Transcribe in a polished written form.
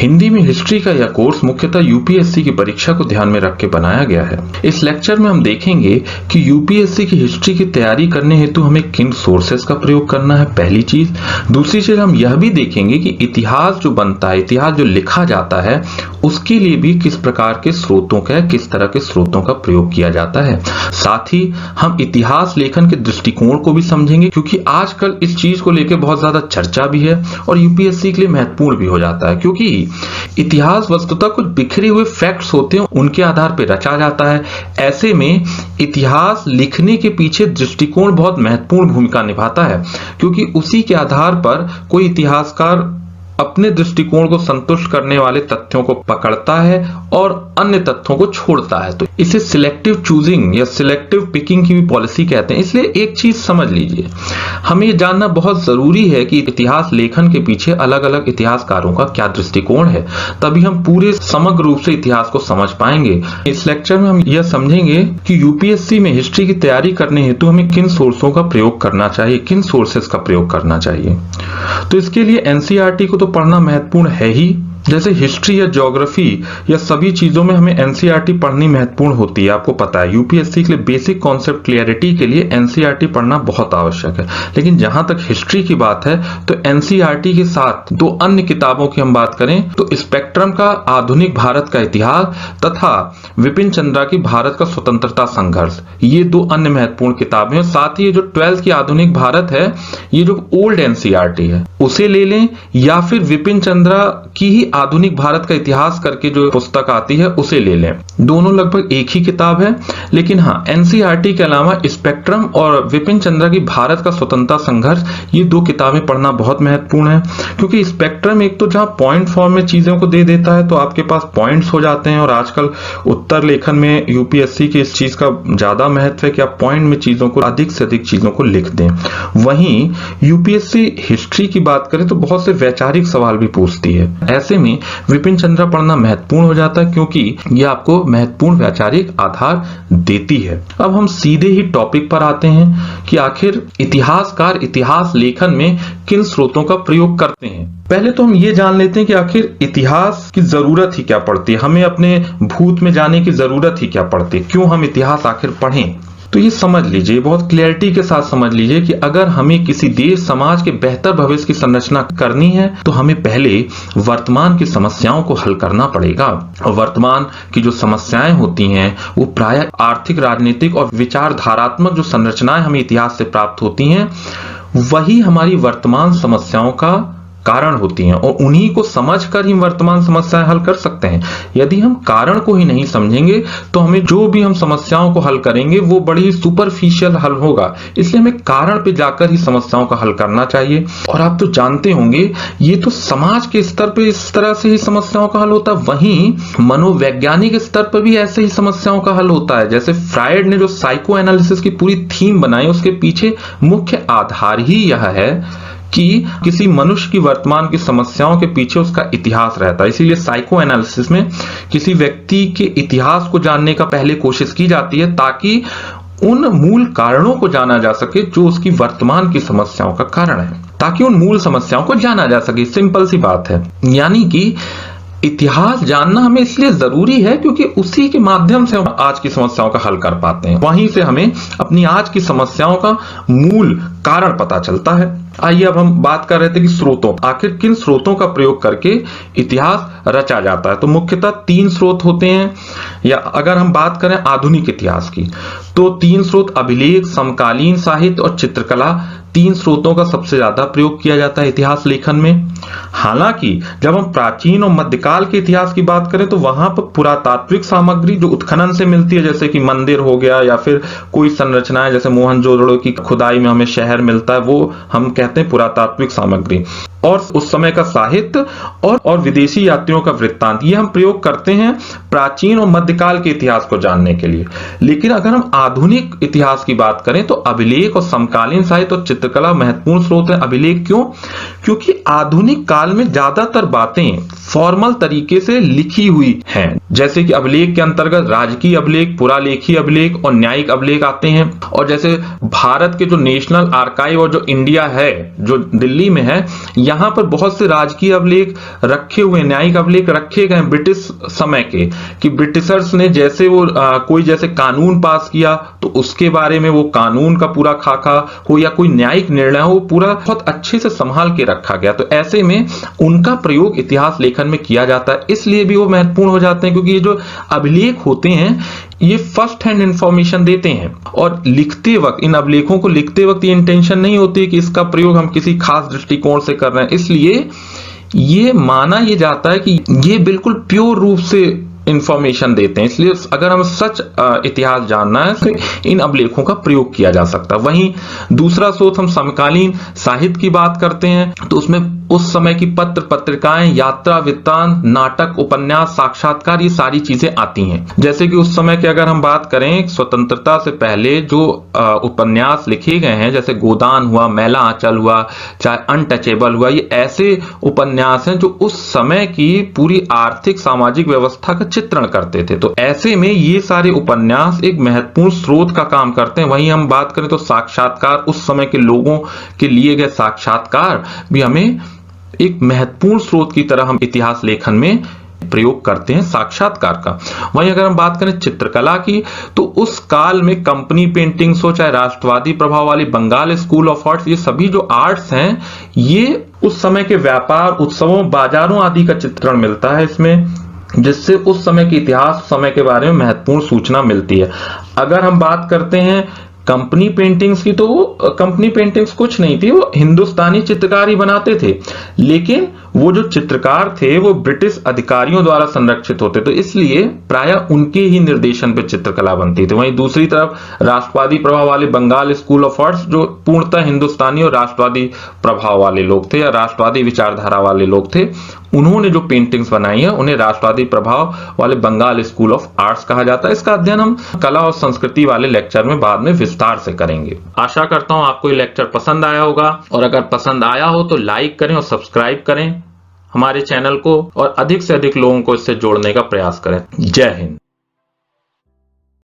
हिंदी में हिस्ट्री का यह कोर्स मुख्यतः यूपीएससी की परीक्षा को ध्यान में रख के बनाया गया है। इस लेक्चर में हम देखेंगे कि यूपीएससी की हिस्ट्री की तैयारी करने हेतु हमें किन सोर्सेस का प्रयोग करना है, पहली चीज। दूसरी चीज हम यह भी देखेंगे कि इतिहास जो बनता है, इतिहास जो लिखा जाता है, उसके लिए भी किस प्रकार के स्रोतों का, किस तरह के स्रोतों का प्रयोग किया जाता है। साथ ही हम इतिहास लेखन के दृष्टिकोण को भी समझेंगे, क्योंकि आजकल इस चीज को लेकर बहुत ज्यादा चर्चा भी है और यूपीएससी के लिए महत्वपूर्ण भी हो जाता है, क्योंकि इतिहास वस्तुतः कुछ बिखरे हुए फैक्ट्स होते हैं, उनके आधार पर रचा जाता है। ऐसे में इतिहास लिखने के पीछे दृष्टिकोण बहुत महत्वपूर्ण भूमिका निभाता है, क्योंकि उसी के आधार पर कोई इतिहासकार अपने दृष्टिकोण को संतुष्ट करने वाले तथ्यों को पकड़ता है और अन्य तथ्यों को छोड़ता है। तो इसे सिलेक्टिव चूजिंग या सिलेक्टिव पिकिंग की भी पॉलिसी कहते हैं। इसलिए एक चीज समझ लीजिए, हमें यह जानना बहुत जरूरी है कि इतिहास लेखन के पीछे अलग अलग इतिहासकारों का क्या दृष्टिकोण है, तभी हम पूरे समग्र रूप से इतिहास को समझ पाएंगे। इस लेक्चर में हम यह समझेंगे कि यूपीएससी में हिस्ट्री की तैयारी करने हेतु हमें किन सोर्सों का प्रयोग करना चाहिए, किन सोर्सेस का प्रयोग करना चाहिए। तो इसके लिए एनसीईआरटी को तो पढ़ना महत्वपूर्ण है ही। जैसे हिस्ट्री या ज्योग्राफी या सभी चीजों में हमें एनसीईआरटी पढ़नी महत्वपूर्ण होती है, आपको पता है। यूपीएससी के लिए बेसिक कॉन्सेप्ट क्लियरिटी के लिए एनसीईआरटी पढ़ना बहुत आवश्यक है। लेकिन जहां तक हिस्ट्री की बात है तो एनसीईआरटी के साथ दो अन्य किताबों की हम बात करें तो स्पेक्ट्रम का आधुनिक भारत का इतिहास तथा विपिन चंद्रा की भारत का स्वतंत्रता संघर्ष, ये दो अन्य महत्वपूर्ण किताबें हैं। साथ ही जो 12th की आधुनिक भारत है, ये जो ओल्ड एनसीईआरटी है उसे ले लें, या फिर विपिन चंद्रा की ही आधुनिक भारत का इतिहास करके जो पुस्तक आती है उसे ले लें। दोनों लगभग एक ही किताब है, लेकिन हाँ, एनसीईआरटी के अलावा स्पेक्ट्रम और विपिन चंद्रा की भारत का स्वतंत्रता संघर्ष, ये दो किताबें पढ़ना बहुत महत्वपूर्ण है। क्योंकि स्पेक्ट्रम एक तो जहां पॉइंट फॉर्म में चीजों को दे देता है तो आपके पास पॉइंट्स हो जाते हैं, और आजकल उत्तर लेखन में यूपीएससी की इस चीज का ज्यादा महत्व है कि आप पॉइंट में चीजों को, अधिक से अधिक चीजों को लिख दें। वहीं यूपीएससी हिस्ट्री की बात करें तो बहुत से वैचारिक सवाल भी पूछती है। ऐसे में विपिन चंद्रा पढ़ना महत्वपूर्ण हो जाता है, क्योंकि यह आपको महत्वपूर्ण वैचारिक आधार देती है। अब हम सीधे ही टॉपिक पर आते हैं कि आखिर इतिहासकार इतिहास लेखन में किन स्रोतों का प्रयोग करते हैं। पहले तो हम ये जान लेते हैं कि आखिर इतिहास की जरूरत ही क्या पड़ती है, हमें अपने भूत में जाने की जरूरत ही क्या पड़ती है, क्यों हम इतिहास आखिर पढ़ें। तो ये समझ लीजिए, बहुत क्लैरिटी के साथ समझ लीजिए कि अगर हमें किसी देश समाज के बेहतर भविष्य की संरचना करनी है तो हमें पहले वर्तमान की समस्याओं को हल करना पड़ेगा। और वर्तमान की जो समस्याएं होती हैं वो प्रायः आर्थिक, राजनीतिक और विचारधारात्मक जो संरचनाएं हमें इतिहास से प्राप्त होती हैं, वही हमारी वर्तमान समस्याओं का कारण होती हैं, और उन्हीं को समझकर ही वर्तमान समस्याएं हल कर सकते हैं। यदि हम कारण को ही नहीं समझेंगे तो हमें जो भी हम समस्याओं को हल करेंगे वो बड़ी सुपरफिशियल हल होगा। इसलिए हमें कारण पे जाकर ही समस्याओं का हल करना चाहिए। और आप तो जानते होंगे, ये तो समाज के स्तर पे इस तरह से ही समस्याओं का हल होता है, वहीं मनोवैज्ञानिक स्तर पर भी ऐसे ही समस्याओं का हल होता है। जैसे फ्रायड ने जो साइको एनालिसिस की पूरी थीम बनाई, उसके पीछे मुख्य आधार ही यह है कि किसी मनुष्य की वर्तमान की समस्याओं के पीछे उसका इतिहास रहता है। इसीलिए साइको एनालिसिस में किसी व्यक्ति के इतिहास को जानने का पहले कोशिश की जाती है, ताकि उन मूल कारणों को जाना जा सके जो उसकी वर्तमान की समस्याओं का कारण है, ताकि उन मूल समस्याओं को जाना जा सके। सिंपल सी बात है। यानी कि इतिहास जानना हमें इसलिए जरूरी है क्योंकि उसी के माध्यम से हम आज की समस्याओं का हल कर पाते हैं। वहीं से हमें अपनी आज की समस्याओं का मूल कारण पता चलता है। आइए अब हम बात कर रहे थे कि स्रोतों, आखिर किन स्रोतों का प्रयोग करके इतिहास रचा जाता है। तो मुख्यतः 3 स्रोत होते हैं, या अगर हम बात करें आधुनिक इतिहास की तो 3 स्रोत, अभिलेख, समकालीन साहित्य और चित्रकला, 3 स्रोतों का सबसे ज्यादा प्रयोग किया जाता है इतिहास लेखन में। हालांकि जब हम प्राचीन और मध्यकाल के इतिहास की बात करें तो वहां पर पुरातात्विक सामग्री जो उत्खनन से मिलती है, जैसे कि मंदिर हो गया या फिर कोई संरचनाएं, जैसे मोहनजोदड़ो की खुदाई में हमें शहर मिलता है, वो हम कहते हैं पुरातात्विक सामग्री। और उस समय का साहित्य और विदेशी यात्रियों का वृत्तांत, ये हम प्रयोग करते हैं प्राचीन और मध्यकाल के इतिहास को जानने के लिए। लेकिन अगर हम आधुनिक इतिहास की बात करें तो अभिलेख और समकालीन साहित्य और चित्रकला महत्वपूर्ण स्रोत है। अभिलेख क्यों? क्योंकि आधुनिक काल में ज्यादातर बातें फॉर्मल तरीके से लिखी हुई हैं। जैसे कि अभिलेख के अंतर्गत राजकीय अभिलेख, पुरालेखीय अभिलेख और न्यायिक अभिलेख आते हैं। और जैसे भारत के जो नेशनल आर्काइव और जो इंडिया है जो दिल्ली में है, यहां पर बहुत से राजकीय अभिलेख रखे हुए, न्यायिक अभिलेख रखे गए ब्रिटिश समय के, कि ब्रिटिशर्स ने जैसे वो कोई जैसे कानून पास किया तो उसके बारे में वो कानून का पूरा खाका हो या कोई न्यायिक निर्णय हो, वो पूरा बहुत अच्छे से संभाल के रखा गया। तो ऐसे में उनका प्रयोग इतिहास लेखन में किया जाता है, इसलिए भी वो महत्वपूर्ण हो जाते हैं, क्योंकि ये जो अभिलेख होते हैं ये फर्स्ट हैंड इंफॉर्मेशन देते हैं। और लिखते वक्त, इन अभिलेखों को लिखते वक्त ये इंटेंशन नहीं होती है कि इसका प्रयोग हम किसी खास दृष्टिकोण से कर रहे हैं, इसलिए ये माना ये जाता है कि ये बिल्कुल प्योर रूप से इंफॉर्मेशन देते हैं। इसलिए अगर हमें सच इतिहास जानना है तो इन अभिलेखों का प्रयोग किया जा सकता है। वहीं दूसरा स्रोत, हम समकालीन साहित्य की बात करते हैं तो उसमें उस समय की पत्र पत्रिकाएं, यात्रा वृत्तांत, नाटक, उपन्यास, साक्षात्कार, ये सारी चीजें आती हैं। जैसे कि उस समय की अगर हम बात करें, स्वतंत्रता से पहले जो उपन्यास लिखे गए हैं, जैसे गोदान हुआ, मैला आंचल हुआ, चाहे अनटचेबल हुआ, ये ऐसे उपन्यास हैं जो उस समय की पूरी आर्थिक सामाजिक व्यवस्था का चित्रण करते थे। तो ऐसे में ये सारे उपन्यास एक महत्वपूर्ण स्रोत का काम करते हैं। वहीं हम बात करें तो साक्षात्कार, उस समय के लोगों के लिए गए साक्षात्कार भी हमें एक महत्वपूर्ण स्रोत की तरह हम इतिहास लेखन में प्रयोग करते हैं साक्षात्कार का। वहीं अगर हम बात करें चित्रकला की, तो उस काल में कंपनी पेंटिंग्स हो, चाहे राष्ट्रवादी प्रभाव वाली बंगाल स्कूल ऑफ आर्ट्स, ये सभी जो आर्ट्स हैं, ये उस समय के व्यापार, उत्सवों, बाजारों आदि का चित्रण मिलता है इसमें, जिससे उस समय के इतिहास, समय के बारे में महत्वपूर्ण सूचना मिलती है। अगर हम बात करते हैं कंपनी पेंटिंग्स की, तो वो कंपनी पेंटिंग्स कुछ नहीं थी, वो हिंदुस्तानी चित्रकार ही बनाते थे, लेकिन वो जो चित्रकार थे वो ब्रिटिश अधिकारियों द्वारा संरक्षित होते, तो इसलिए प्रायः उनके ही निर्देशन पर चित्रकला बनती थी। वहीं दूसरी तरफ राष्ट्रवादी प्रभाव वाले बंगाल स्कूल ऑफ आर्ट्स, जो पूर्णतः हिंदुस्तानी और राष्ट्रवादी प्रभाव वाले लोग थे या राष्ट्रवादी विचारधारा वाले लोग थे, उन्होंने जो पेंटिंग्स बनाई है उन्हें राष्ट्रवादी प्रभाव वाले बंगाल स्कूल ऑफ आर्ट्स कहा जाता है। इसका अध्ययन हम कला और संस्कृति वाले लेक्चर में बाद में विस्तार से करेंगे। आशा करता हूं आपको ये लेक्चर पसंद आया होगा, और अगर पसंद आया हो तो लाइक करें और सब्सक्राइब करें हमारे चैनल को, और अधिक से अधिक लोगों को इससे जोड़ने का प्रयास करें। जय हिंद।